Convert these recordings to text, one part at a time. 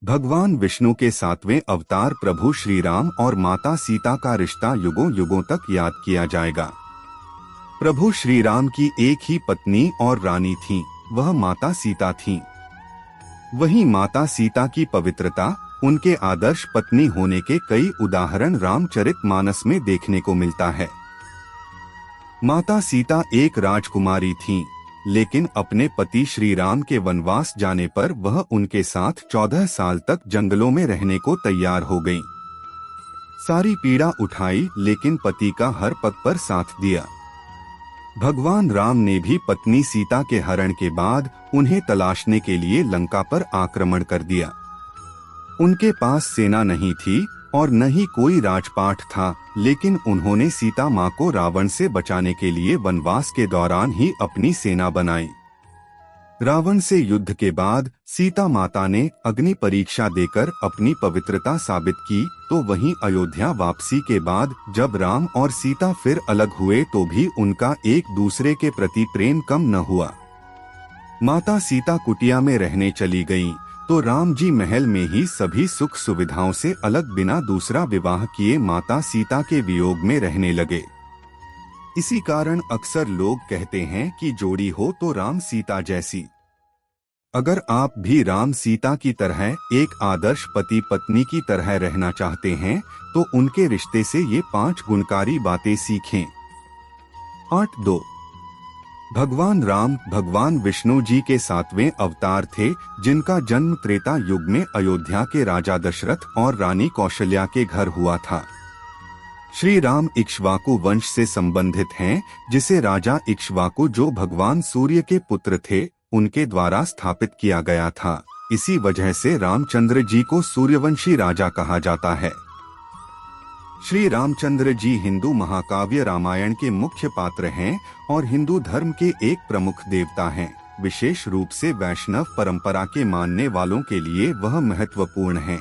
भगवान विष्णु के 7वें अवतार प्रभु श्री राम और माता सीता का रिश्ता युगों युगों तक याद किया जाएगा। प्रभु श्री राम की एक ही पत्नी और रानी थी, वह माता सीता थी। वहीं माता सीता की पवित्रता, उनके आदर्श पत्नी होने के कई उदाहरण रामचरितमानस में देखने को मिलता है। माता सीता एक राजकुमारी थीं, लेकिन अपने पति श्री राम के वनवास जाने पर वह उनके साथ 14 साल तक जंगलों में रहने को तैयार हो गईं। सारी पीड़ा उठाई, लेकिन पति का हर पग पर साथ दिया। भगवान राम ने भी पत्नी सीता के हरण के बाद उन्हें तलाशने के लिए लंका पर आक्रमण कर दिया। उनके पास सेना नहीं थी और न ही कोई राजपाट था, लेकिन उन्होंने सीता माँ को रावण से बचाने के लिए वनवास के दौरान ही अपनी सेना बनाई। रावण से युद्ध के बाद सीता माता ने अग्नि परीक्षा देकर अपनी पवित्रता साबित की, तो वहीं अयोध्या वापसी के बाद जब राम और सीता फिर अलग हुए तो भी उनका एक दूसरे के प्रति प्रेम कम न हुआ। माता सीता कुटिया में रहने चली गईं, तो राम जी महल में ही सभी सुख सुविधाओं से अलग बिना दूसरा विवाह किए माता सीता के वियोग में रहने लगे। इसी कारण अक्सर लोग कहते हैं कि जोड़ी हो तो राम सीता जैसी। अगर आप भी राम सीता की तरह एक आदर्श पति पत्नी की तरह रहना चाहते हैं, तो उनके रिश्ते से ये 5 गुणकारी बातें सीखें। 8.2 भगवान राम भगवान विष्णु जी के 7वें अवतार थे, जिनका जन्म त्रेता युग में अयोध्या के राजा दशरथ और रानी कौशल्या के घर हुआ था। श्री राम इक्ष्वाकु वंश से संबंधित हैं, जिसे राजा इक्ष्वाकु, जो भगवान सूर्य के पुत्र थे, उनके द्वारा स्थापित किया गया था। इसी वजह से रामचंद्र जी को सूर्यवंशी राजा कहा जाता है। श्री रामचंद्र जी हिंदू महाकाव्य रामायण के मुख्य पात्र हैं और हिंदू धर्म के एक प्रमुख देवता हैं। विशेष रूप से वैष्णव परंपरा के मानने वालों के लिए वह महत्वपूर्ण हैं।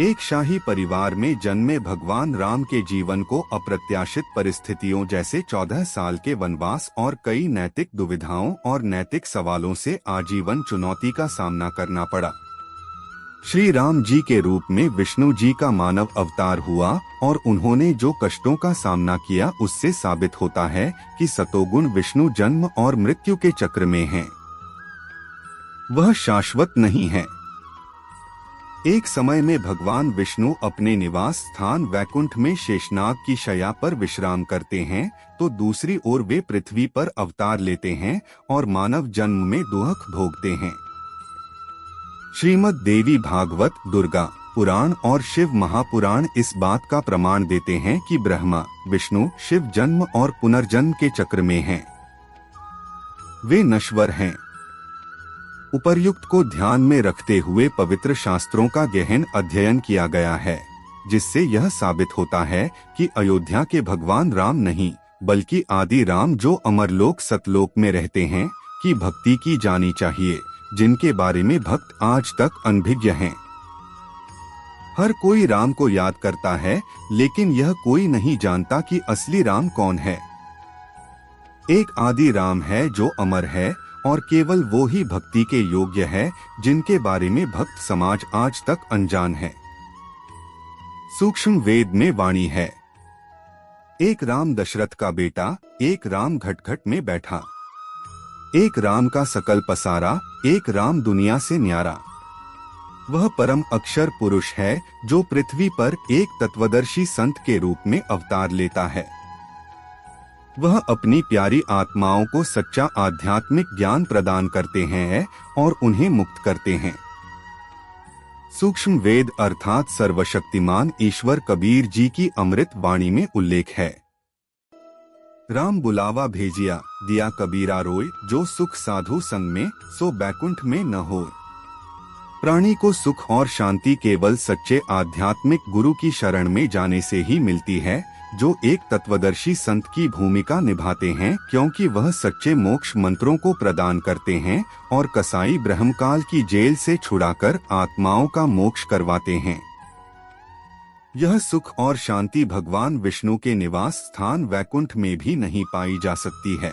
एक शाही परिवार में जन्मे भगवान राम के जीवन को अप्रत्याशित परिस्थितियों जैसे 14 साल के वनवास और कई नैतिक दुविधाओं और नैतिक सवालों से आजीवन चुनौती का सामना करना पड़ा। श्री राम जी के रूप में विष्णु जी का मानव अवतार हुआ और उन्होंने जो कष्टों का सामना किया, उससे साबित होता है कि सतोगुण विष्णु जन्म और मृत्यु के चक्र में हैं। वह शाश्वत नहीं है। एक समय में भगवान विष्णु अपने निवास स्थान वैकुंठ में शेषनाग की शैया पर विश्राम करते हैं, तो दूसरी ओर वे पृथ्वी पर अवतार लेते हैं और मानव जन्म में दुख भोगते हैं। श्रीमद् देवी भागवत, दुर्गा पुराण और शिव महापुराण इस बात का प्रमाण देते हैं कि ब्रह्मा विष्णु शिव जन्म और पुनर्जन्म के चक्र में हैं। वे नश्वर हैं। उपर्युक्त को ध्यान में रखते हुए पवित्र शास्त्रों का गहन अध्ययन किया गया है, जिससे यह साबित होता है कि अयोध्या के भगवान राम नहीं, बल्कि आदि राम जो अमरलोक सतलोक में रहते हैं, की भक्ति की जानी चाहिए, जिनके बारे में भक्त आज तक अनभिज्ञ हैं। हर कोई राम को याद करता है, लेकिन यह कोई नहीं जानता कि असली राम कौन है। एक आदि राम है जो अमर है और केवल वो ही भक्ति के योग्य है, जिनके बारे में भक्त समाज आज तक अनजान है। सूक्ष्म वेद में वाणी है, एक राम दशरथ का बेटा, एक राम घटघट में बैठा, एक राम का सकल पसारा, एक राम दुनिया से न्यारा। वह परम अक्षर पुरुष है जो पृथ्वी पर एक तत्वदर्शी संत के रूप में अवतार लेता है। वह अपनी प्यारी आत्माओं को सच्चा आध्यात्मिक ज्ञान प्रदान करते हैं और उन्हें मुक्त करते हैं। सूक्ष्म वेद अर्थात सर्वशक्तिमान ईश्वर कबीर जी की अमृत वाणी में उल्लेख है। राम बुलावा भेजिया, दिया कबीरा रोय, जो सुख साधु संग में, सो बैकुंठ में न हो। प्राणी को सुख और शांति केवल सच्चे आध्यात्मिक गुरु की शरण में जाने से ही मिलती है, जो एक तत्वदर्शी संत की भूमिका निभाते हैं, क्योंकि वह सच्चे मोक्ष मंत्रों को प्रदान करते हैं और कसाई ब्रह्मकाल की जेल से छुड़ाकर आत्माओं का मोक्ष करवाते हैं। यह सुख और शांति भगवान विष्णु के निवास स्थान वैकुंठ में भी नहीं पाई जा सकती है।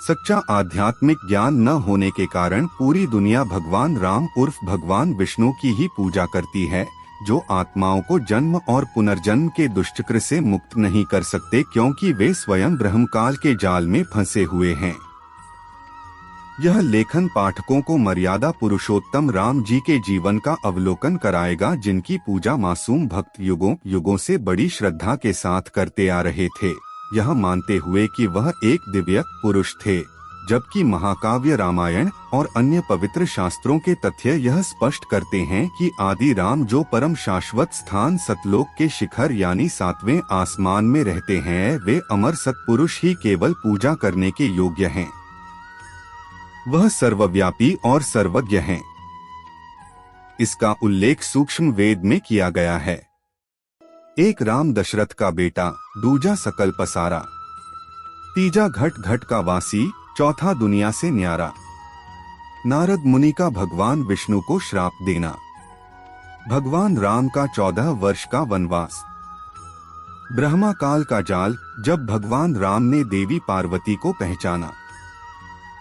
सच्चा आध्यात्मिक ज्ञान न होने के कारण पूरी दुनिया भगवान राम उर्फ भगवान विष्णु की ही पूजा करती है, जो आत्माओं को जन्म और पुनर्जन्म के दुष्चक्र से मुक्त नहीं कर सकते, क्योंकि वे स्वयं ब्रह्मकाल के जाल में फंसे हुए हैं। यह लेखन पाठकों को मर्यादा पुरुषोत्तम राम जी के जीवन का अवलोकन कराएगा, जिनकी पूजा मासूम भक्त युगों युगों से बड़ी श्रद्धा के साथ करते आ रहे थे, यह मानते हुए कि वह एक दिव्य पुरुष थे। जबकि महाकाव्य रामायण और अन्य पवित्र शास्त्रों के तथ्य यह स्पष्ट करते हैं कि आदि राम जो परम शाश्वत स्थान सतलोक के शिखर यानी 7वें आसमान में रहते हैं, वे अमर सत्पुरुष ही केवल पूजा करने के योग्य हैं। वह सर्वव्यापी और सर्वज्ञ हैं। इसका उल्लेख सूक्ष्म वेद में किया गया है। एक राम दशरथ का बेटा, दूजा सकल पसारा, तीजा घट घट का वासी, चौथा दुनिया से न्यारा। नारद मुनि का भगवान विष्णु को श्राप देना। भगवान राम का 14 वर्ष का वनवास। ब्रह्मा काल का जाल, जब भगवान राम ने देवी पार्वती को पहचाना।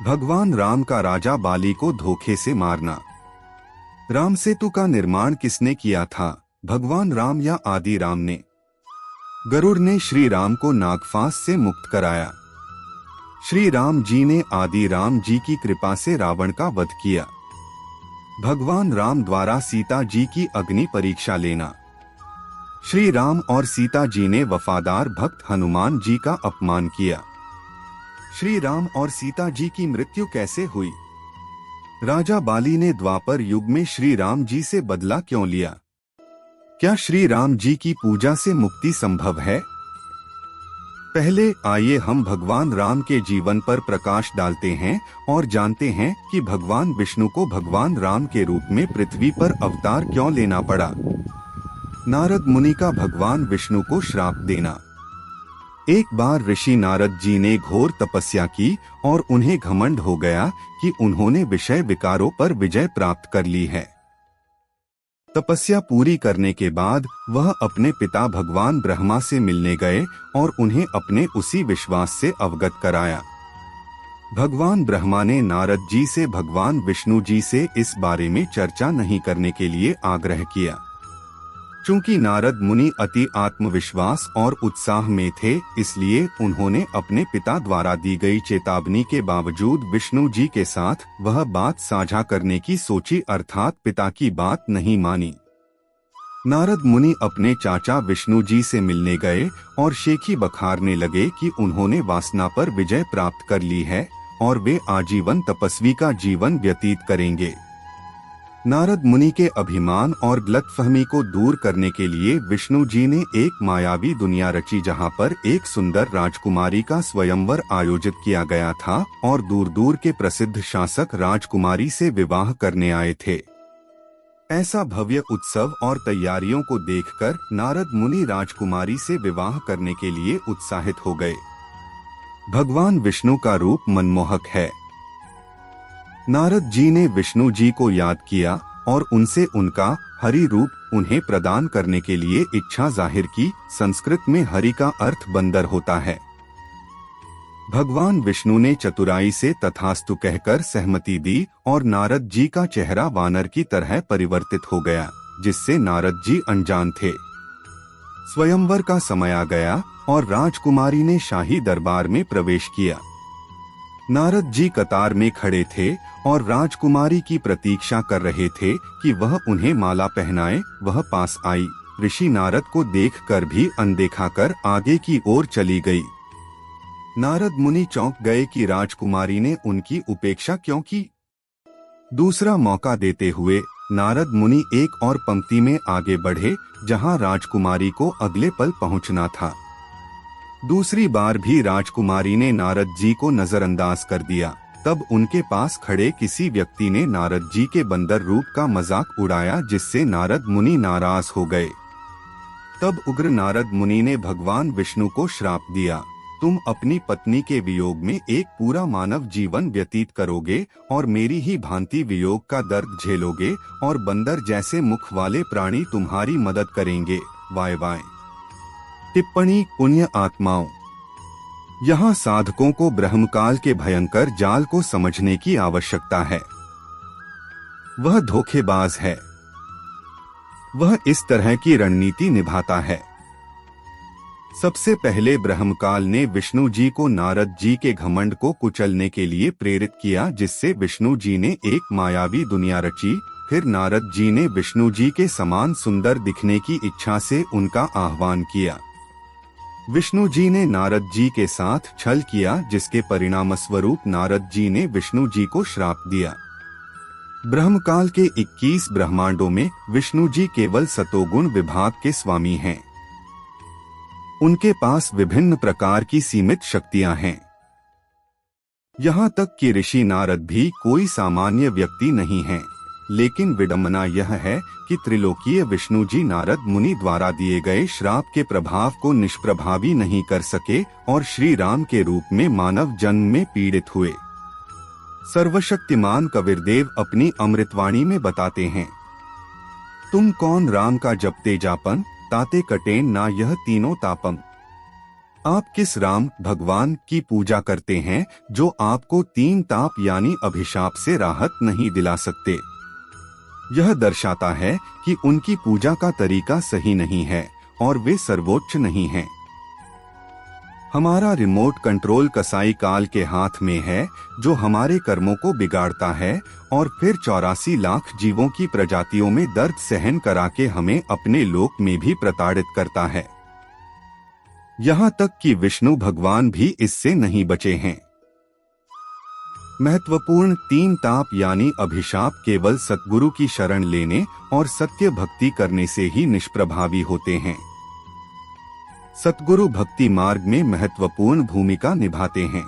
भगवान राम का राजा बाली को धोखे से मारना। राम सेतु का निर्माण किसने किया था, भगवान राम या आदि राम ने? गरुड़ ने श्री राम को नागफांस से मुक्त कराया। श्री राम जी ने आदि राम जी की कृपा से रावण का वध किया। भगवान राम द्वारा सीता जी की अग्नि परीक्षा लेना। श्री राम और सीता जी ने वफादार भक्त हनुमान जी का अपमान किया। श्री राम और सीता जी की मृत्यु कैसे हुई? राजा बाली ने द्वापर युग में श्री राम जी से बदला क्यों लिया? क्या श्री राम जी की पूजा से मुक्ति संभव है? पहले आइए हम भगवान राम के जीवन पर प्रकाश डालते हैं और जानते हैं कि भगवान विष्णु को भगवान राम के रूप में पृथ्वी पर अवतार क्यों लेना पड़ा। नारद मुनि का भगवान विष्णु को श्राप देना। एक बार ऋषि नारद जी ने घोर तपस्या की और उन्हें घमंड हो गया कि उन्होंने विषय विकारों पर विजय प्राप्त कर ली है। तपस्या पूरी करने के बाद वह अपने पिता भगवान ब्रह्मा से मिलने गए और उन्हें अपने उसी विश्वास से अवगत कराया। भगवान ब्रह्मा ने नारद जी से भगवान विष्णु जी से इस बारे में चर्चा नहीं करने के लिए आग्रह किया। चूंकि नारद मुनि अति आत्मविश्वास और उत्साह में थे, इसलिए उन्होंने अपने पिता द्वारा दी गई चेतावनी के बावजूद विष्णु जी के साथ वह बात साझा करने की सोची, अर्थात पिता की बात नहीं मानी। नारद मुनि अपने चाचा विष्णु जी से मिलने गए और शेखी बखारने लगे कि उन्होंने वासना पर विजय प्राप्त कर ली है और वे आजीवन तपस्वी का जीवन व्यतीत करेंगे। नारद मुनि के अभिमान और गलतफहमी को दूर करने के लिए विष्णु जी ने एक मायावी दुनिया रची, जहां पर एक सुंदर राजकुमारी का स्वयंवर आयोजित किया गया था और दूर दूर के प्रसिद्ध शासक राजकुमारी से विवाह करने आए थे। ऐसा भव्य उत्सव और तैयारियों को देखकर नारद मुनि राजकुमारी से विवाह करने के लिए उत्साहित हो गए। भगवान विष्णु का रूप मनमोहक है। नारद जी ने विष्णु जी को याद किया और उनसे उनका हरि रूप उन्हें प्रदान करने के लिए इच्छा जाहिर की। संस्कृत में हरि का अर्थ बंदर होता है। भगवान विष्णु ने चतुराई से तथास्तु कहकर सहमति दी और नारद जी का चेहरा वानर की तरह परिवर्तित हो गया, जिससे नारद जी अनजान थे। स्वयंवर का समय आ गया और राजकुमारी ने शाही दरबार में प्रवेश किया। नारद जी कतार में खड़े थे और राजकुमारी की प्रतीक्षा कर रहे थे कि वह उन्हें माला पहनाए। वह पास आई, ऋषि नारद को देखकर भी अनदेखा कर आगे की ओर चली गई। नारद मुनि चौंक गए कि राजकुमारी ने उनकी उपेक्षा क्यों की। दूसरा मौका देते हुए नारद मुनि एक और पंक्ति में आगे बढ़े, जहां राजकुमारी को अगले पल पहुंचना था। दूसरी बार भी राजकुमारी ने नारद जी को नजरअंदाज कर दिया। तब उनके पास खड़े किसी व्यक्ति ने नारद जी के बंदर रूप का मजाक उड़ाया, जिससे नारद मुनि नाराज हो गए। तब उग्र नारद मुनि ने भगवान विष्णु को श्राप दिया, तुम अपनी पत्नी के वियोग में एक पूरा मानव जीवन व्यतीत करोगे और मेरी ही भांति वियोग का दर्द झेलोगे और बंदर जैसे मुख वाले प्राणी तुम्हारी मदद करेंगे। वाय वाय। टिप्पणी पुण्य आत्माओं। यहाँ साधकों को ब्रह्मकाल के भयंकर जाल को समझने की आवश्यकता है। वह धोखेबाज है। वह इस तरह की रणनीति निभाता है। सबसे पहले ब्रह्मकाल ने विष्णु जी को नारद जी के घमंड को कुचलने के लिए प्रेरित किया, जिससे विष्णु जी ने एक मायावी दुनिया रची। फिर नारद जी ने विष्णु जी के समान सुंदर दिखने की इच्छा से उनका आह्वान किया। विष्णु जी ने नारद जी के साथ छल किया, जिसके परिणामस्वरूप नारद जी ने विष्णु जी को श्राप दिया। ब्रह्मकाल के 21 ब्रह्मांडों में विष्णु जी केवल सतोगुण विभाग के स्वामी हैं। उनके पास विभिन्न प्रकार की सीमित शक्तियां हैं। यहाँ तक कि ऋषि नारद भी कोई सामान्य व्यक्ति नहीं हैं। लेकिन विडंबना यह है कि त्रिलोकीय विष्णु जी नारद मुनि द्वारा दिए गए श्राप के प्रभाव को निष्प्रभावी नहीं कर सके और श्री राम के रूप में मानव जन्म में पीड़ित हुए। सर्वशक्तिमान कबीरदेव अपनी अमृतवाणी में बताते हैं, तुम कौन राम का जपते जापन, ताते कटेन ना यह तीनों तापम। आप किस राम भगवान की पूजा करते हैं जो आपको 3 ताप यानी अभिशाप से राहत नहीं दिला सकते। यह दर्शाता है कि उनकी पूजा का तरीका सही नहीं है और वे सर्वोच्च नहीं हैं। हमारा रिमोट कंट्रोल कसाई काल के हाथ में है, जो हमारे कर्मों को बिगाड़ता है और फिर 84 लाख जीवों की प्रजातियों में दर्द सहन करा के हमें अपने लोक में भी प्रताड़ित करता है। यहाँ तक कि विष्णु भगवान भी इससे नहीं बचे हैं। महत्वपूर्ण 3 ताप यानी अभिशाप केवल सतगुरु की शरण लेने और सत्य भक्ति करने से ही निष्प्रभावी होते हैं। सतगुरु भक्ति मार्ग में महत्वपूर्ण भूमिका निभाते हैं।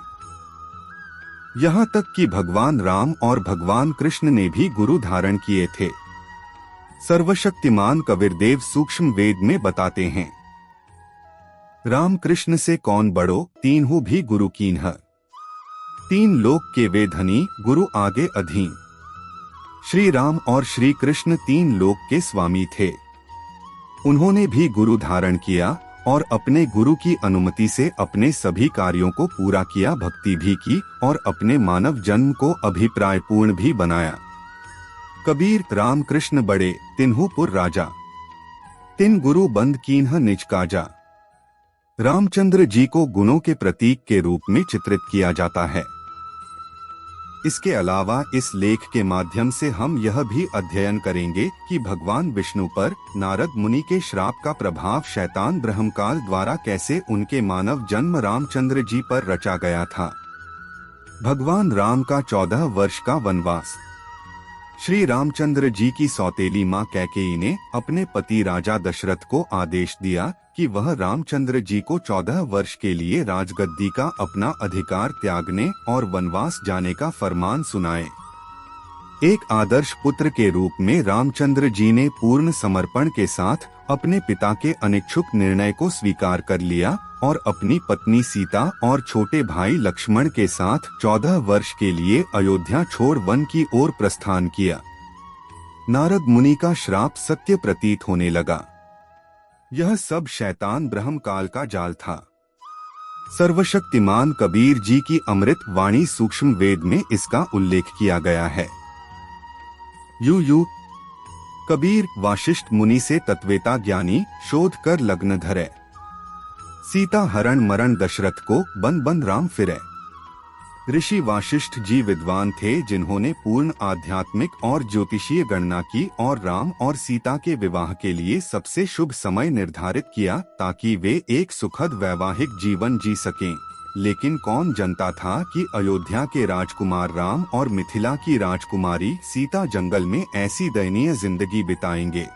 यहाँ तक कि भगवान राम और भगवान कृष्ण ने भी गुरु धारण किए थे। सर्वशक्तिमान कबीरदेव सूक्ष्म वेद में बताते हैं, राम कृष्ण से कौन बड़ो, तीनहु भी गुरु कीन्ह। 3 लोक के वे धनी, गुरु आगे अधीन। श्री राम और श्री कृष्ण 3 लोक के स्वामी थे। उन्होंने भी गुरु धारण किया और अपने गुरु की अनुमति से अपने सभी कार्यों को पूरा किया, भक्ति भी की और अपने मानव जन्म को अभिप्रायपूर्ण भी बनाया। कबीर राम कृष्ण बड़े, तिन्हु पुर राजा। 3 गुरु बंद कीन्ह निज काजा। रामचंद्र जी को गुणों के प्रतीक के रूप में चित्रित किया जाता है। इसके अलावा इस लेख के माध्यम से हम यह भी अध्ययन करेंगे कि भगवान विष्णु पर नारद मुनि के श्राप का प्रभाव शैतान ब्रह्मकाल द्वारा कैसे उनके मानव जन्म रामचंद्र जी पर रचा गया था। भगवान राम का 14 वर्ष का वनवास। श्री रामचंद्र जी की सौतेली मां कैकेयी ने अपने पति राजा दशरथ को आदेश दिया कि वह रामचंद्र जी को 14 वर्ष के लिए राजगद्दी का अपना अधिकार त्यागने और वनवास जाने का फरमान सुनाए। एक आदर्श पुत्र के रूप में रामचंद्र जी ने पूर्ण समर्पण के साथ अपने पिता के अनिच्छुक निर्णय को स्वीकार कर लिया और अपनी पत्नी सीता और छोटे भाई लक्ष्मण के साथ 14 वर्ष के लिए अयोध्या छोड़ वन की ओर प्रस्थान किया। नारद मुनि का श्राप सत्य प्रतीत होने लगा। यह सब शैतान ब्रह्मकाल का जाल था। सर्वशक्तिमान कबीर जी की अमृत वाणी सूक्ष्म वेद में इसका उल्लेख किया गया है। यू कबीर वाशिष्ठ मुनि से तत्वेता ज्ञानी, शोध कर लग्न धरे। सीता हरण मरण दशरथ को, बन बन राम फिरे। ऋषि वाशिष्ठ जी विद्वान थे, जिन्होंने पूर्ण आध्यात्मिक और ज्योतिषीय गणना की और राम और सीता के विवाह के लिए सबसे शुभ समय निर्धारित किया ताकि वे एक सुखद वैवाहिक जीवन जी सकें। लेकिन कौन जानता था कि अयोध्या के राजकुमार राम और मिथिला की राजकुमारी सीता जंगल में ऐसी दयनीय जिंदगी बिताएंगे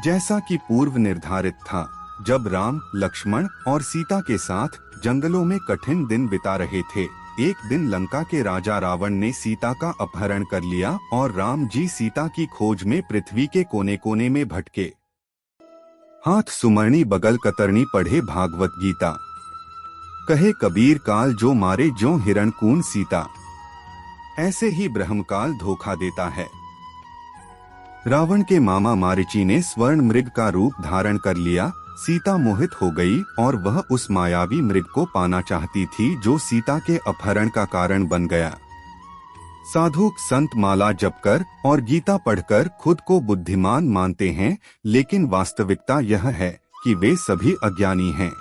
जैसा कि पूर्व निर्धारित था। जब राम, लक्ष्मण और सीता के साथ जंगलों में कठिन दिन बिता रहे थे, एक दिन लंका के राजा रावण ने सीता का अपहरण कर लिया और राम जी सीता की खोज में पृथ्वी के कोने कोने में भटके। हाथ सुमरनी बगल कतरनी पढ़े भागवत गीता। कहे कबीर काल जो मारे ज्यों हिरणकून सीता। ऐसे ही ब्रह्मकाल धोखा देता है। रावण के मामा मारीची ने स्वर्ण मृग का रूप धारण कर लिया सीता मोहित हो गई और वह उस मायावी मृग को पाना चाहती थी जो सीता के अपहरण का कारण बन गया। साधु संत माला जपकर और गीता पढ़कर खुद को बुद्धिमान मानते हैं, लेकिन वास्तविकता यह है कि वे सभी अज्ञानी हैं।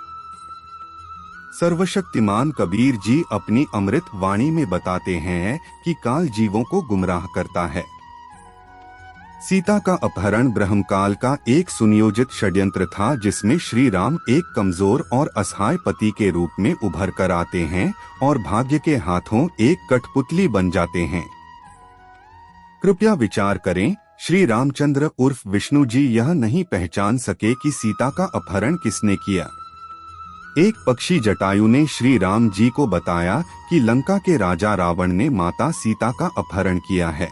सर्वशक्तिमान कबीर जी अपनी अमृत वाणी में बताते हैं कि काल जीवों को गुमराह करता है। सीता का अपहरण ब्रह्मकाल का एक सुनियोजित षड्यंत्र था, जिसमें श्री राम एक कमजोर और असहाय पति के रूप में उभर कर आते हैं और भाग्य के हाथों एक कठपुतली बन जाते हैं। कृपया विचार करें, श्री रामचंद्र उर्फ विष्णु जी यह नहीं पहचान सके कि सीता का अपहरण किसने किया। एक पक्षी जटायु ने श्री राम जी को बताया कि लंका के राजा रावण ने माता सीता का अपहरण किया है।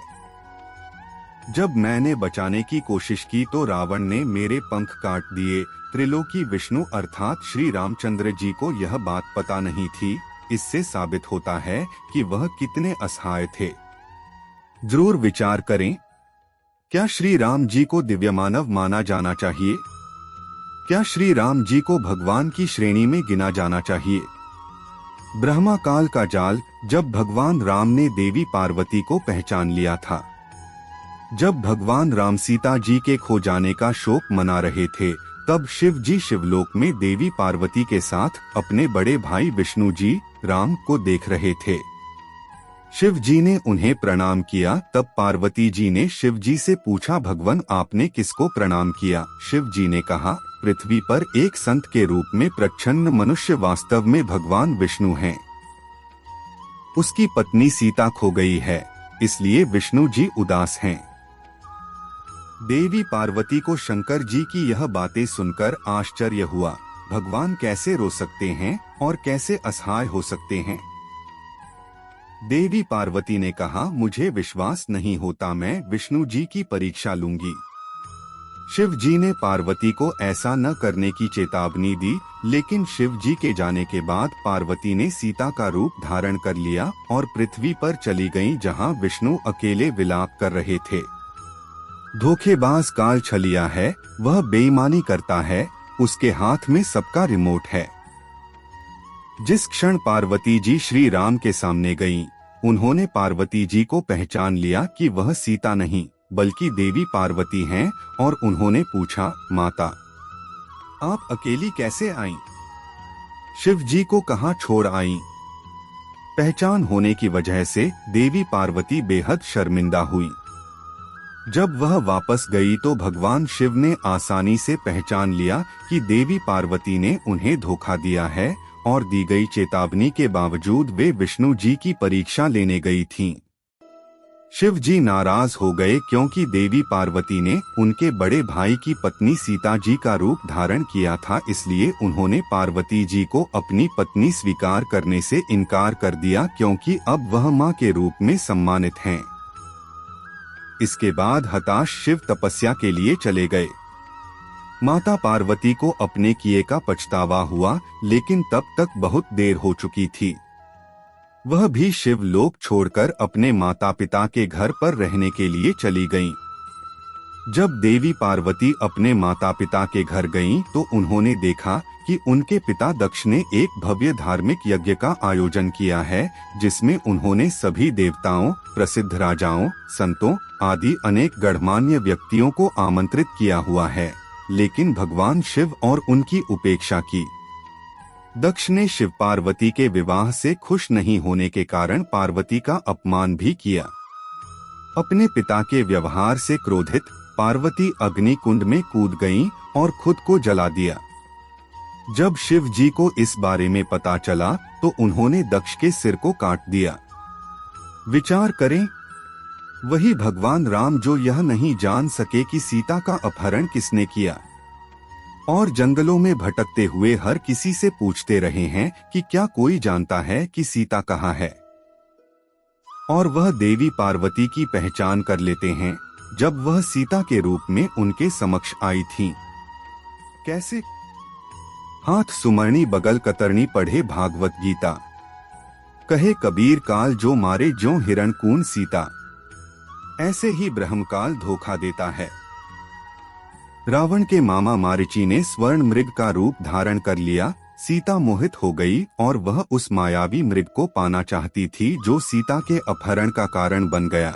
जब मैंने बचाने की कोशिश की तो रावण ने मेरे पंख काट दिए। त्रिलोकी विष्णु अर्थात श्री रामचंद्र जी को यह बात पता नहीं थी। इससे साबित होता है कि वह कितने असहाय थे। जरूर विचार करें, क्या श्री राम जी को दिव्य मानव माना जाना चाहिए? क्या श्री राम जी को भगवान की श्रेणी में गिना जाना चाहिए? ब्रह्मा काल का जाल, जब भगवान राम ने देवी पार्वती को पहचान लिया था। जब भगवान राम सीता जी के खो जाने का शोक मना रहे थे, तब शिव जी शिवलोक में देवी पार्वती के साथ अपने बड़े भाई विष्णु जी राम को देख रहे थे। शिव जी ने उन्हें प्रणाम किया। तब पार्वती जी ने शिव जी से पूछा, भगवान आपने किसको प्रणाम किया? शिव जी ने कहा, पृथ्वी पर एक संत के रूप में प्रच्छन्न मनुष्य वास्तव में भगवान विष्णु हैं। उसकी पत्नी सीता खो गई है, इसलिए विष्णु जी उदास हैं। देवी पार्वती को शंकर जी की यह बातें सुनकर आश्चर्य हुआ। भगवान कैसे रो सकते हैं और कैसे असहाय हो सकते हैं? देवी पार्वती ने कहा, मुझे विश्वास नहीं होता, मैं विष्णु जी की परीक्षा लूंगी। शिव जी ने पार्वती को ऐसा न करने की चेतावनी दी, लेकिन शिव जी के जाने के बाद पार्वती ने सीता का रूप धारण कर लिया और पृथ्वी पर चली गईं, जहां विष्णु अकेले विलाप कर रहे थे। धोखेबाज काल छलिया है, वह बेईमानी करता है, उसके हाथ में सबका रिमोट है। जिस क्षण पार्वती जी श्री राम के सामने गईं, उन्होंने पार्वती जी को पहचान लिया कि वह सीता नहीं बल्कि देवी पार्वती हैं और उन्होंने पूछा, माता आप अकेली कैसे आईं? शिव जी को कहां छोड़ आईं? पहचान होने की वजह से देवी पार्वती बेहद शर्मिंदा हुई। जब वह वापस गई तो भगवान शिव ने आसानी से पहचान लिया कि देवी पार्वती ने उन्हें धोखा दिया है और दी गई चेतावनी के बावजूद वे विष्णु जी की परीक्षा लेने गई थीं। शिव जी नाराज हो गए क्योंकि देवी पार्वती ने उनके बड़े भाई की पत्नी सीता जी का रूप धारण किया था, इसलिए उन्होंने पार्वती जी को अपनी पत्नी स्वीकार करने से इनकार कर दिया, क्योंकि अब वह मां के रूप में सम्मानित हैं। इसके बाद हताश शिव तपस्या के लिए चले गए। माता पार्वती को अपने किए का पछतावा हुआ, लेकिन तब तक बहुत देर हो चुकी थी। वह भी शिवलोक छोड़कर अपने माता पिता के घर पर रहने के लिए चली गईं। जब देवी पार्वती अपने माता पिता के घर गईं, तो उन्होंने देखा कि उनके पिता दक्ष ने एक भव्य धार्मिक यज्ञ का आयोजन किया है, जिसमें उन्होंने सभी देवताओं, प्रसिद्ध राजाओं, संतों आदि अनेक गणमान्य व्यक्तियों को आमंत्रित किया हुआ है, लेकिन भगवान शिव और उनकी उपेक्षा की। दक्ष ने शिव पार्वती के विवाह से खुश नहीं होने के कारण पार्वती का अपमान भी किया। अपने पिता के व्यवहार से क्रोधित पार्वती अग्नि कुंड में कूद गईं और खुद को जला दिया। जब शिव जी को इस बारे में पता चला तो उन्होंने दक्ष के सिर को काट दिया। विचार करें, वही भगवान राम जो यह नहीं जान सके कि सीता का अपहरण किसने किया, और जंगलों में भटकते हुए हर किसी से पूछते रहे हैं कि क्या कोई जानता है कि सीता कहाँ है, और वह देवी पार्वती की पहचान कर लेते हैं जब वह सीता के रूप में उनके समक्ष आई थीं। कैसे? हाथ सुमरनी बगल कतरनी पढ़े भागवत गीता। कहे कबीर काल जो मारे ज्यों हिरणकून सीता, ऐसे ही ब्रह्मकाल धोखा देता है। रावण के मामा मारीची ने स्वर्ण मृग का रूप धारण कर लिया। सीता मोहित हो गई और वह उस मायावी मृग को पाना चाहती थी जो सीता के अपहरण का कारण बन गया।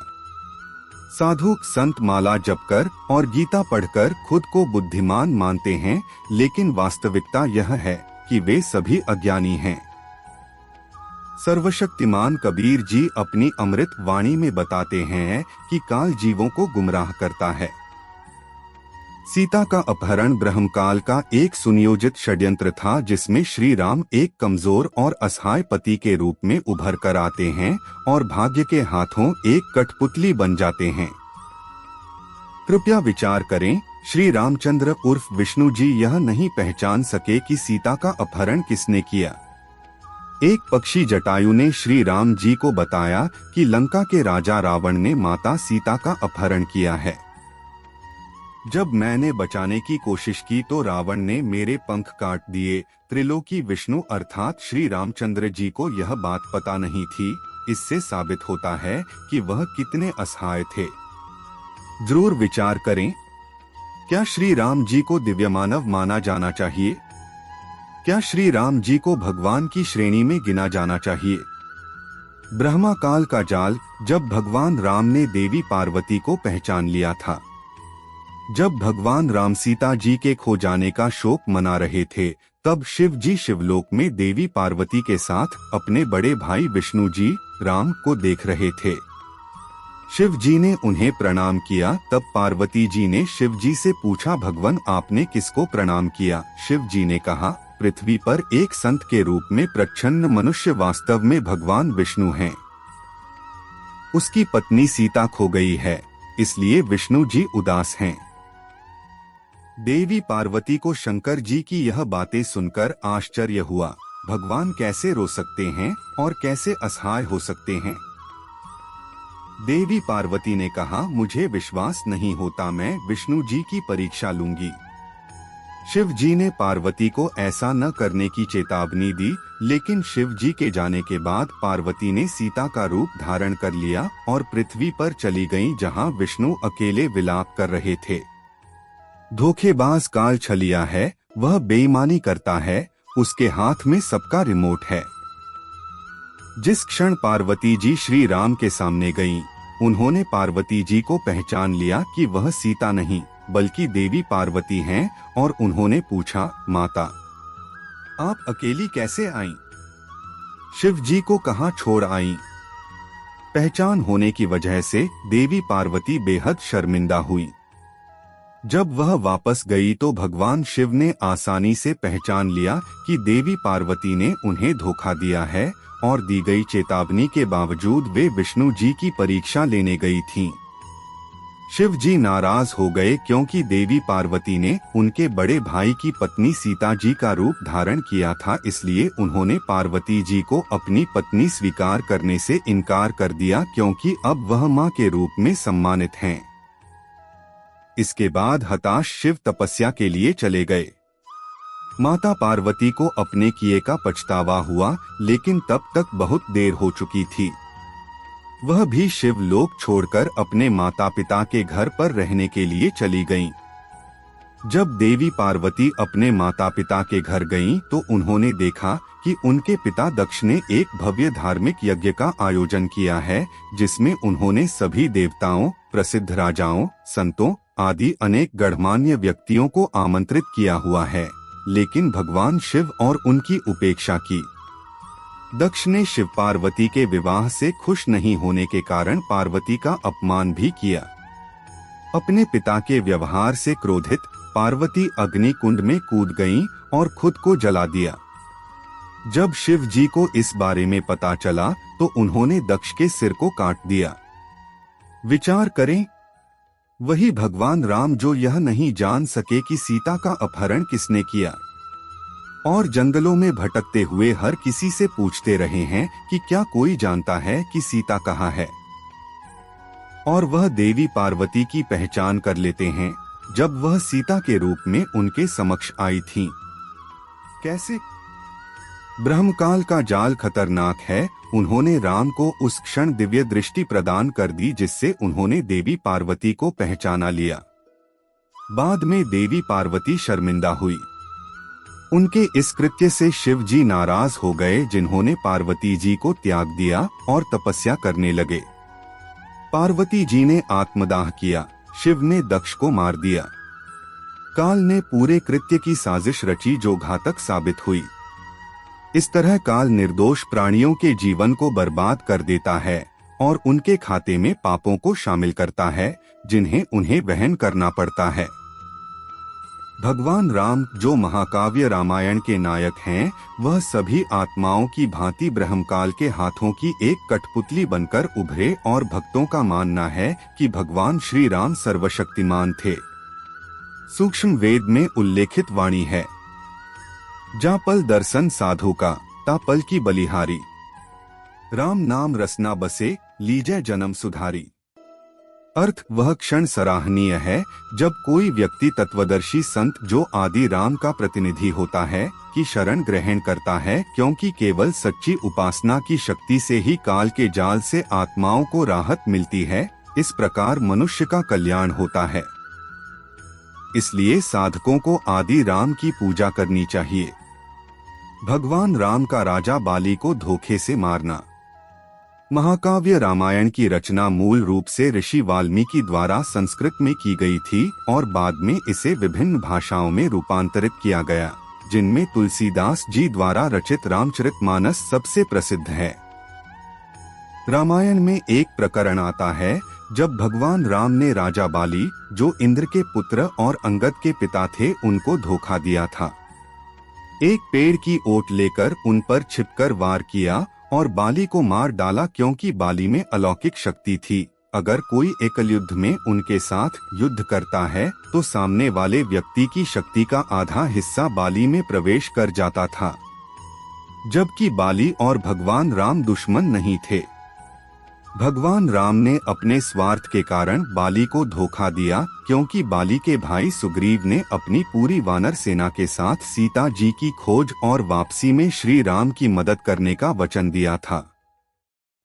साधु संत माला जपकर और गीता पढ़कर खुद को बुद्धिमान मानते हैं, लेकिन वास्तविकता यह है कि वे सभी अज्ञानी हैं। सर्वशक्तिमान कबीर जी अपनी अमृत वाणी में बताते हैं कि काल जीवों को गुमराह करता है। सीता का अपहरण ब्रह्मकाल का एक सुनियोजित षड्यंत्र था, जिसमें श्री राम एक कमजोर और असहाय पति के रूप में उभर कर आते हैं और भाग्य के हाथों एक कठपुतली बन जाते हैं। कृपया विचार करें, श्री रामचंद्र उर्फ विष्णु जी यह नहीं पहचान सके कि सीता का अपहरण किसने किया। एक पक्षी जटायु ने श्री राम जी को बताया कि लंका के राजा रावण ने माता सीता का अपहरण किया है। जब मैंने बचाने की कोशिश की तो रावण ने मेरे पंख काट दिए। त्रिलोकी विष्णु अर्थात श्री रामचंद्र जी को यह बात पता नहीं थी। इससे साबित होता है कि वह कितने असहाय थे। जरूर विचार करें, क्या श्री राम जी को दिव्य मानव माना जाना चाहिए? क्या श्री राम जी को भगवान की श्रेणी में गिना जाना चाहिए? ब्रह्मा काल का जाल, जब भगवान राम ने देवी पार्वती को पहचान लिया था। जब भगवान राम सीता जी के खो जाने का शोक मना रहे थे, तब शिव जी शिवलोक में देवी पार्वती के साथ अपने बड़े भाई विष्णु जी राम को देख रहे थे। शिव जी ने उन्हें प्रणाम किया। तब पार्वती जी ने शिव जी से पूछा, भगवान आपने किसको प्रणाम किया? शिव जी ने कहा, पृथ्वी पर एक संत के रूप में प्रच्छन्न मनुष्य वास्तव में भगवान विष्णु हैं। उसकी पत्नी सीता खो गई है, इसलिए विष्णु जी उदास हैं। देवी पार्वती को शंकर जी की यह बातें सुनकर आश्चर्य हुआ। भगवान कैसे रो सकते हैं और कैसे असहाय हो सकते हैं? देवी पार्वती ने कहा, मुझे विश्वास नहीं होता, मैं विष्णु जी की परीक्षा लूंगी। शिव जी ने पार्वती को ऐसा न करने की चेतावनी दी, लेकिन शिव जी के जाने के बाद पार्वती ने सीता का रूप धारण कर लिया और पृथ्वी पर चली गईं, जहां विष्णु अकेले विलाप कर रहे थे। धोखेबाज काल छलिया है, वह बेईमानी करता है, उसके हाथ में सबका रिमोट है। जिस क्षण पार्वती जी श्री राम के सामने गईं, उन्होंने पार्वती जी को पहचान लिया कि वह सीता नहीं बल्कि देवी पार्वती हैं और उन्होंने पूछा, माता आप अकेली कैसे आईं? शिव जी को कहां छोड़ आईं? पहचान होने की वजह से देवी पार्वती बेहद शर्मिंदा हुई। जब वह वापस गई तो भगवान शिव ने आसानी से पहचान लिया कि देवी पार्वती ने उन्हें धोखा दिया है और दी गई चेतावनी के बावजूद वे विष्णु जी की परीक्षा लेने गई थीं। शिव जी नाराज हो गए क्योंकि देवी पार्वती ने उनके बड़े भाई की पत्नी सीता जी का रूप धारण किया था, इसलिए उन्होंने पार्वती जी को अपनी पत्नी स्वीकार करने से इनकार कर दिया, क्योंकि अब वह मां के रूप में सम्मानित हैं। इसके बाद हताश शिव तपस्या के लिए चले गए। माता पार्वती को अपने किए का पछतावा हुआ, लेकिन तब तक बहुत देर हो चुकी थी। वह भी शिवलोक छोड़कर अपने माता पिता के घर पर रहने के लिए चली गईं। जब देवी पार्वती अपने माता पिता के घर गईं, तो उन्होंने देखा कि उनके पिता दक्ष ने एक भव्य धार्मिक यज्ञ का आयोजन किया है, जिसमें उन्होंने सभी देवताओं, प्रसिद्ध राजाओं, संतों आदि अनेक गणमान्य व्यक्तियों को आमंत्रित किया हुआ है, लेकिन भगवान शिव और उनकी उपेक्षा की। दक्ष ने शिव पार्वती के विवाह से खुश नहीं होने के कारण पार्वती का अपमान भी किया। अपने पिता के व्यवहार से क्रोधित पार्वती अग्नि कुंड में कूद गईं और खुद को जला दिया। जब शिव जी को इस बारे में पता चला तो उन्होंने दक्ष के सिर को काट दिया। विचार करें, वही भगवान राम जो यह नहीं जान सके कि सीता का अपहरण किसने किया, और जंगलों में भटकते हुए हर किसी से पूछते रहे हैं कि क्या कोई जानता है कि सीता कहाँ है, और वह देवी पार्वती की पहचान कर लेते हैं जब वह सीता के रूप में उनके समक्ष आई थीं। कैसे? ब्रह्मकाल का जाल खतरनाक है। उन्होंने राम को उस क्षण दिव्य दृष्टि प्रदान कर दी जिससे उन्होंने देवी पार्वती को पहचाना लिया। बाद में देवी पार्वती शर्मिंदा हुई। उनके इस कृत्य से शिव जी नाराज हो गए, जिन्होंने पार्वती जी को त्याग दिया और तपस्या करने लगे। पार्वती जी ने आत्मदाह किया, शिव ने दक्ष को मार दिया। काल ने पूरे कृत्य की साजिश रची जो घातक साबित हुई। इस तरह काल निर्दोष प्राणियों के जीवन को बर्बाद कर देता है और उनके खाते में पापों को शामिल करता है, जिन्हें उन्हें वहन करना पड़ता है। भगवान राम जो महाकाव्य रामायण के नायक हैं, वह सभी आत्माओं की भांति ब्रह्मकाल के हाथों की एक कठपुतली बनकर उभरे और भक्तों का मानना है कि भगवान श्री राम सर्वशक्तिमान थे। सूक्ष्म वेद में उल्लेखित वाणी है, जा पल दर्शन साधु का, ता पल की बलिहारी। राम नाम रसना बसे, लीजै जन्म सुधारी। अर्थ, वह क्षण सराहनीय है जब कोई व्यक्ति तत्वदर्शी संत जो आदि राम का प्रतिनिधि होता है की शरण ग्रहण करता है, क्योंकि केवल सच्ची उपासना की शक्ति से ही काल के जाल से आत्माओं को राहत मिलती है। इस प्रकार मनुष्य का कल्याण होता है। इसलिए साधकों को आदि राम की पूजा करनी चाहिए। भगवान राम का राजा बाली को धोखे से मारना। महाकाव्य रामायण की रचना मूल रूप से ऋषि वाल्मीकि द्वारा संस्कृत में की गई थी और बाद में इसे विभिन्न भाषाओं में रूपांतरित किया गया, जिनमें तुलसीदास जी द्वारा रचित रामचरितमानस सबसे प्रसिद्ध है। रामायण में एक प्रकरण आता है जब भगवान राम ने राजा बाली, जो इंद्र के पुत्र और अंगद के पिता थे, उनको धोखा दिया था। एक पेड़ की ओट लेकर उन पर छिपकर वार किया और बाली को मार डाला, क्योंकि बाली में अलौकिक शक्ति थी। अगर कोई एकल युद्ध में उनके साथ युद्ध करता है तो सामने वाले व्यक्ति की शक्ति का आधा हिस्सा बाली में प्रवेश कर जाता था, जबकि बाली और भगवान राम दुश्मन नहीं थे। भगवान राम ने अपने स्वार्थ के कारण बाली को धोखा दिया, क्योंकि बाली के भाई सुग्रीव ने अपनी पूरी वानर सेना के साथ सीता जी की खोज और वापसी में श्री राम की मदद करने का वचन दिया था।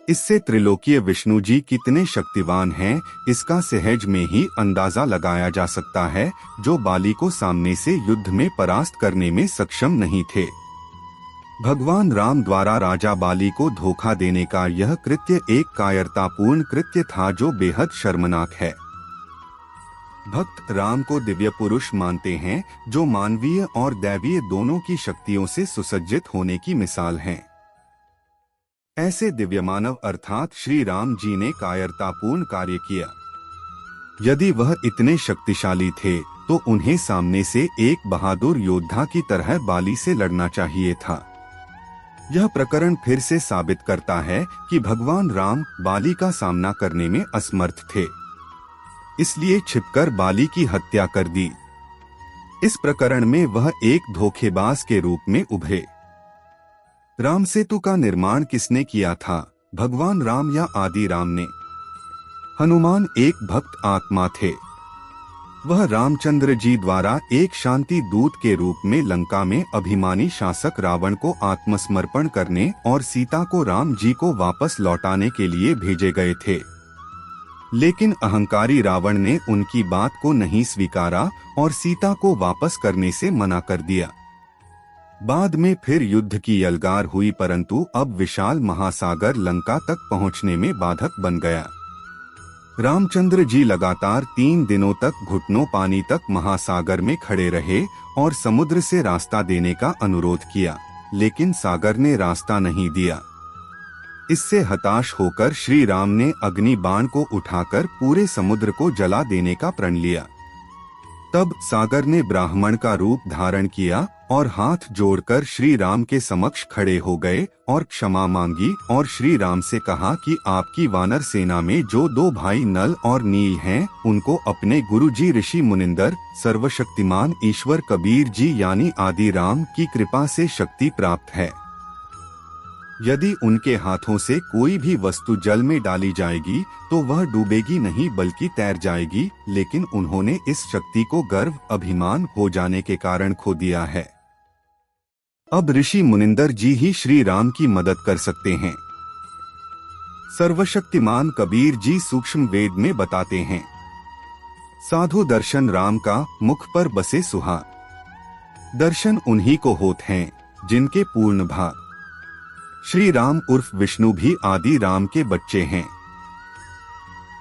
इससे त्रिलोकीय विष्णु जी कितने शक्तिवान हैं, इसका सहज में ही अंदाजा लगाया जा सकता है, जो बाली को सामने से युद्ध में परास्त करने में सक्षम नहीं थे। भगवान राम द्वारा राजा बाली को धोखा देने का यह कृत्य एक कायरतापूर्ण कृत्य था जो बेहद शर्मनाक है। भक्त राम को दिव्य पुरुष मानते हैं, जो मानवीय और दैवीय दोनों की शक्तियों से सुसज्जित होने की मिसाल हैं। ऐसे दिव्य मानव अर्थात श्री राम जी ने कायरतापूर्ण कार्य किया। यदि वह इतने शक्तिशाली थे तो उन्हें सामने से एक बहादुर योद्धा की तरह बाली से लड़ना चाहिए था। यह प्रकरण फिर से साबित करता है कि भगवान राम बाली का सामना करने में असमर्थ थे, इसलिए छिपकर बाली की हत्या कर दी। इस प्रकरण में वह एक धोखेबाज के रूप में उभरे। राम सेतु का निर्माण किसने किया था, भगवान राम या आदि राम ने? हनुमान एक भक्त आत्मा थे। वह रामचंद्र जी द्वारा एक शांति दूत के रूप में लंका में अभिमानी शासक रावण को आत्मसमर्पण करने और सीता को राम जी को वापस लौटाने के लिए भेजे गए थे। लेकिन अहंकारी रावण ने उनकी बात को नहीं स्वीकारा और सीता को वापस करने से मना कर दिया। बाद में फिर युद्ध की यलगार हुई, परंतु अब विशाल महासागर लंका तक पहुंचने में बाधक बन गया। रामचंद्र जी लगातार 3 दिनों तक घुटनों पानी तक महासागर में खड़े रहे और समुद्र से रास्ता देने का अनुरोध किया, लेकिन सागर ने रास्ता नहीं दिया। इससे हताश होकर श्री राम ने अग्नि बाण को उठाकर पूरे समुद्र को जला देने का प्रण लिया। तब सागर ने ब्राह्मण का रूप धारण किया और हाथ जोड़कर श्री राम के समक्ष खड़े हो गए और क्षमा मांगी और श्री राम से कहा कि आपकी वानर सेना में जो 2 भाई नल और नील हैं, उनको अपने गुरु जी ऋषि मुनिंदर, सर्वशक्तिमान ईश्वर कबीर जी यानी आदि राम की कृपा से शक्ति प्राप्त है। यदि उनके हाथों से कोई भी वस्तु जल में डाली जाएगी तो वह डूबेगी नहीं बल्कि तैर जाएगी, लेकिन उन्होंने इस शक्ति को गर्व अभिमान हो जाने के कारण खो दिया है। अब ऋषि मुनिंदर जी ही श्री राम की मदद कर सकते हैं। सर्वशक्तिमान कबीर जी सूक्ष्म वेद में बताते हैं, साधु दर्शन राम का मुख पर बसे सुहा। दर्शन उन्हीं को होत हैं जिनके पूर्ण भा। श्री राम उर्फ विष्णु भी आदि राम के बच्चे हैं।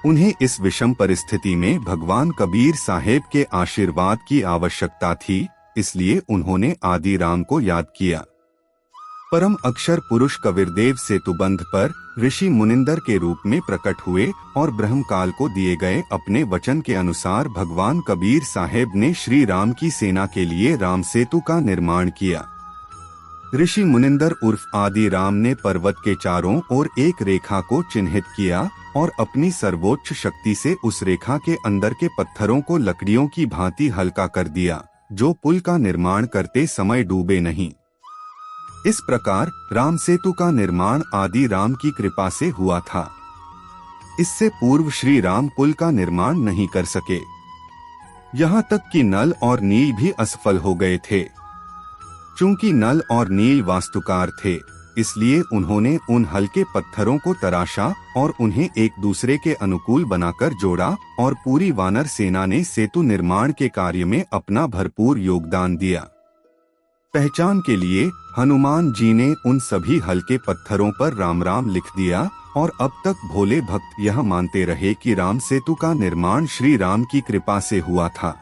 उन्हें इस विषम परिस्थिति में भगवान कबीर साहेब के आशीर्वाद की आवश्यकता थी, इसलिए उन्होंने आदि राम को याद किया। परम अक्षर पुरुष कबीरदेव सेतुबंध पर ऋषि मुनिंदर के रूप में प्रकट हुए और ब्रह्मकाल को दिए गए अपने वचन के अनुसार भगवान कबीर साहेब ने श्री राम की सेना के लिए राम सेतु का निर्माण किया। ऋषि मुनिंदर उर्फ आदि राम ने पर्वत के चारों ओर एक रेखा को चिन्हित किया और अपनी सर्वोच्च शक्ति से उस रेखा के अंदर के पत्थरों को लकड़ियों की भांति हल्का कर दिया, जो पुल का निर्माण करते समय डूबे नहीं। इस प्रकार राम सेतु का निर्माण आदि राम की कृपा से हुआ था। इससे पूर्व श्री राम पुल का निर्माण नहीं कर सके। यहाँ तक कि नल और नील भी असफल हो गए थे। चूंकि नल और नील वास्तुकार थे, इसलिए उन्होंने उन हल्के पत्थरों को तराशा और उन्हें एक दूसरे के अनुकूल बनाकर जोड़ा और पूरी वानर सेना ने सेतु निर्माण के कार्य में अपना भरपूर योगदान दिया। पहचान के लिए हनुमान जी ने उन सभी हल्के पत्थरों पर राम राम लिख दिया और अब तक भोले भक्त यह मानते रहे कि राम सेतु का निर्माण श्री राम की कृपा से हुआ था।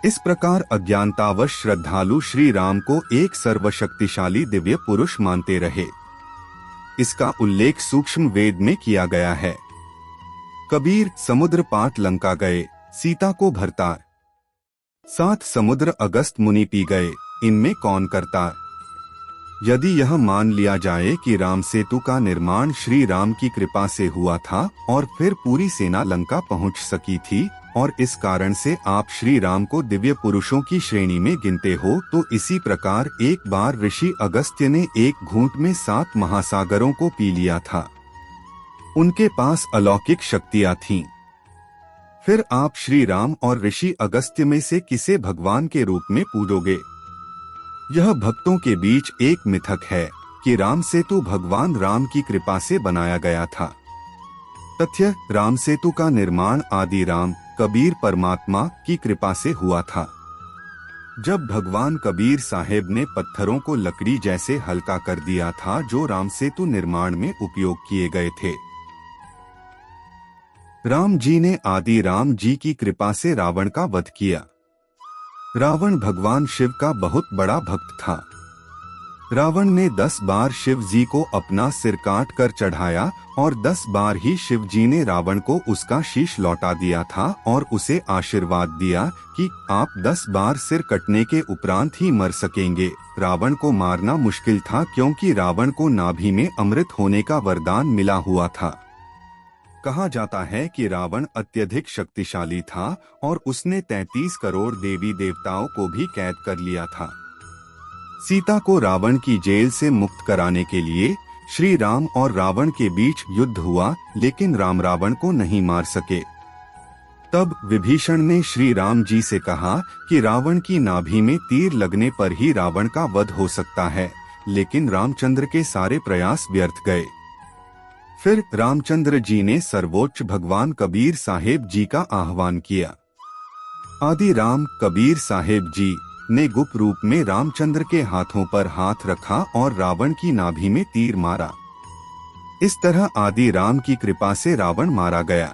इस प्रकार अज्ञानतावश श्रद्धालु श्री राम को एक सर्वशक्तिशाली दिव्य पुरुष मानते रहे। इसका उल्लेख सूक्ष्म वेद में किया गया है। कबीर समुद्र पाट लंका गए, सीता को भरता। 7 समुद्र अगस्त मुनि पी गए, इनमें कौन करता। यदि यह मान लिया जाए कि राम सेतु का निर्माण श्री राम की कृपा से हुआ था और फिर पूरी सेना लंका पहुंच सकी थी और इस कारण से आप श्री राम को दिव्य पुरुषों की श्रेणी में गिनते हो, तो इसी प्रकार एक बार ऋषि अगस्त्य ने एक घूंट में 7 महासागरों को पी लिया था। उनके पास अलौकिक शक्तियां थीं। फिर आप श्री राम और ऋषि अगस्त्य में से किसे भगवान के रूप में पूजोगे। यह भक्तों के बीच एक मिथक है कि राम सेतु भगवान राम की कृपा से बनाया गया था। तथ्य राम सेतु का निर्माण आदि राम कबीर परमात्मा की कृपा से हुआ था। जब भगवान कबीर साहेब ने पत्थरों को लकड़ी जैसे हल्का कर दिया था जो राम सेतु निर्माण में उपयोग किए गए थे। राम जी ने आदि राम जी की कृपा से रावण का वध किया। रावण भगवान शिव का बहुत बड़ा भक्त था। रावण ने 10 बार शिव जी को अपना सिर काट कर चढ़ाया और 10 बार ही शिव जी ने रावण को उसका शीश लौटा दिया था और उसे आशीर्वाद दिया कि आप 10 बार सिर कटने के उपरांत ही मर सकेंगे। रावण को मारना मुश्किल था क्योंकि रावण को नाभि में अमृत होने का वरदान मिला हुआ था। कहा जाता है कि रावण अत्यधिक शक्तिशाली था और उसने 33 करोड़ देवी देवताओं को भी कैद कर लिया था। सीता को रावण की जेल से मुक्त कराने के लिए श्री राम और रावण के बीच युद्ध हुआ, लेकिन राम रावण को नहीं मार सके। तब विभीषण ने श्री राम जी से कहा कि रावण की नाभि में तीर लगने पर ही रावण का वध हो सकता है, लेकिन रामचंद्र के सारे प्रयास व्यर्थ गए। फिर रामचंद्र जी ने सर्वोच्च भगवान कबीर साहेब जी का आह्वान किया। आदि राम कबीर साहेब जी ने गुप्त रूप में रामचंद्र के हाथों पर हाथ रखा और रावण की नाभि में तीर मारा। इस तरह आदि राम की कृपा से रावण मारा गया।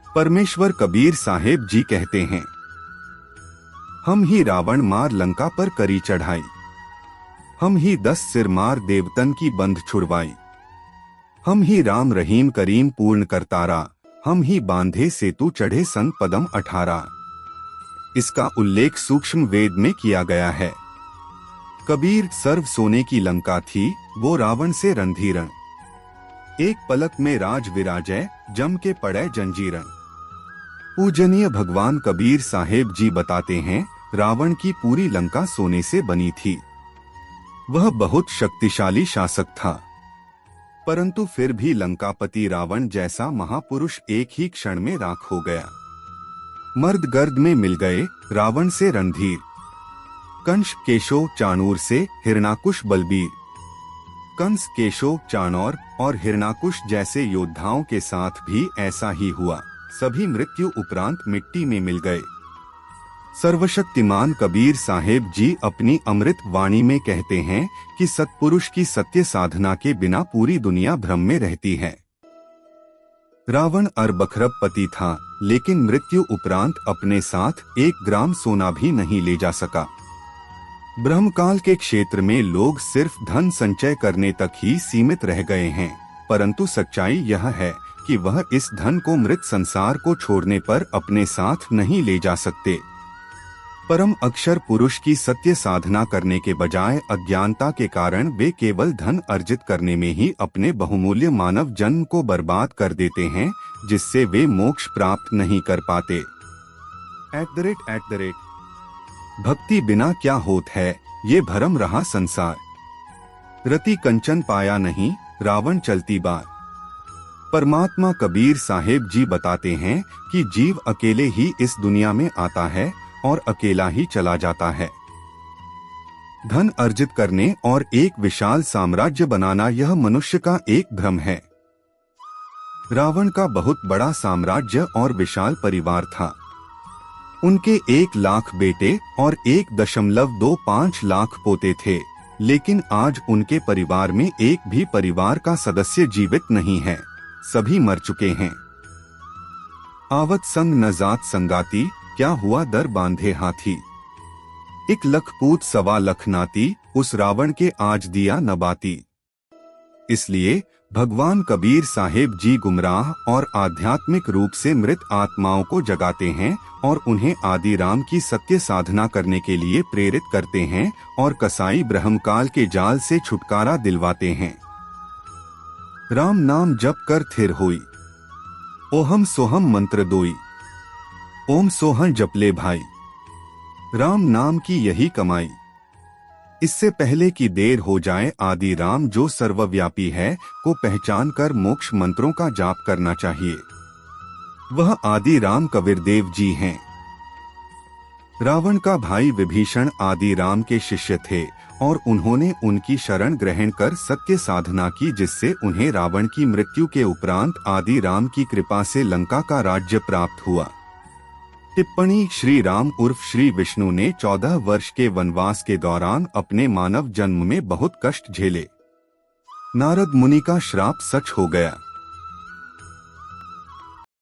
परमेश्वर कबीर साहेब जी कहते हैं, हम ही रावण मार लंका पर करी चढ़ाई, हम ही 10 सिर मार देवतन की बंध छुड़वाई, हम ही राम रहीम करीम पूर्ण करतारा, हम ही बांधे सेतु चढ़े संग पदम 18। इसका उल्लेख सूक्ष्म वेद में किया गया है। कबीर सर्व सोने की लंका थी, वो रावण से रणधीरण, एक पलक में राज विराजय, जम के पड़े जंजीरण। पूजनीय भगवान कबीर साहेब जी बताते हैं, रावण की पूरी लंका सोने से बनी थी। वह बहुत शक्तिशाली शासक था, परंतु फिर भी लंकापति रावण जैसा महापुरुष एक ही क्षण में राख हो गया। मर्द गर्द में मिल गए, रावण से रणधीर, कंस केशव चाणूर से हिरणाकुश बलबीर। कंस केशव चाणौर और हिरणाकुश जैसे योद्धाओं के साथ भी ऐसा ही हुआ। सभी मृत्यु उपरांत मिट्टी में मिल गए। सर्वशक्तिमान कबीर साहेब जी अपनी अमृत वाणी में कहते हैं कि सत्पुरुष की सत्य साधना के बिना पूरी दुनिया भ्रम में रहती है। रावण अरबखरबपति था, लेकिन मृत्यु उपरांत अपने साथ 1 ग्राम सोना भी नहीं ले जा सका। ब्रह्मकाल के क्षेत्र में लोग सिर्फ धन संचय करने तक ही सीमित रह गए हैं, परंतु सच्चाई यह है कि वह इस धन को मृत संसार को छोड़ने पर अपने साथ नहीं ले जा सकते। परम अक्षर पुरुष की सत्य साधना करने के बजाय अज्ञानता के कारण वे केवल धन अर्जित करने में ही अपने बहुमूल्य मानव जन्म को बर्बाद कर देते हैं, जिससे वे मोक्ष प्राप्त नहीं कर पाते। भक्ति बिना क्या होत है, ये भरम रहा संसार। रति कंचन पाया नहीं, रावण चलती बार। परमात्मा कबीर साहेब जी बताते हैं कि जीव अकेले ही इस दुनिया में आता है और अकेला ही चला जाता है। धन अर्जित करने और एक विशाल साम्राज्य बनाना यह मनुष्य का एक भ्रम है। रावण का बहुत बड़ा साम्राज्य और विशाल परिवार था। उनके 1 लाख बेटे और 1.25 लाख पोते थे, लेकिन आज उनके परिवार में एक भी परिवार का सदस्य जीवित नहीं है, सभी मर चुके हैं। आवत संग न जात संगाती, क्या हुआ दर बांधे हाथी। 1 लख पूत 1.25 लाख नाती, उस रावण के आज दिया न बाती। इसलिए भगवान कबीर साहेब जी गुमराह और आध्यात्मिक रूप से मृत आत्माओं को जगाते हैं और उन्हें आदि राम की सत्य साधना करने के लिए प्रेरित करते हैं और कसाई ब्रह्मकाल के जाल से छुटकारा दिलवाते हैं। राम नाम जप कर थिर होई, ओहम सोहम मंत्र दोई। ओम सोहं जपले भाई, राम नाम की यही कमाई। इससे पहले कि देर हो जाए, आदि राम जो सर्वव्यापी है को पहचान कर मोक्ष मंत्रों का जाप करना चाहिए। वह आदि राम कबीरदेव जी हैं। रावण का भाई विभीषण आदि राम के शिष्य थे और उन्होंने उनकी शरण ग्रहण कर सत्य साधना की, जिससे उन्हें रावण की मृत्यु के उपरांत आदि राम की कृपा से लंका का राज्य प्राप्त हुआ। टिप्पणी: श्री राम उर्फ श्री विष्णु ने 14 वर्ष के वनवास के दौरान अपने मानव जन्म में बहुत कष्ट झेले। नारद मुनि का श्राप सच हो गया।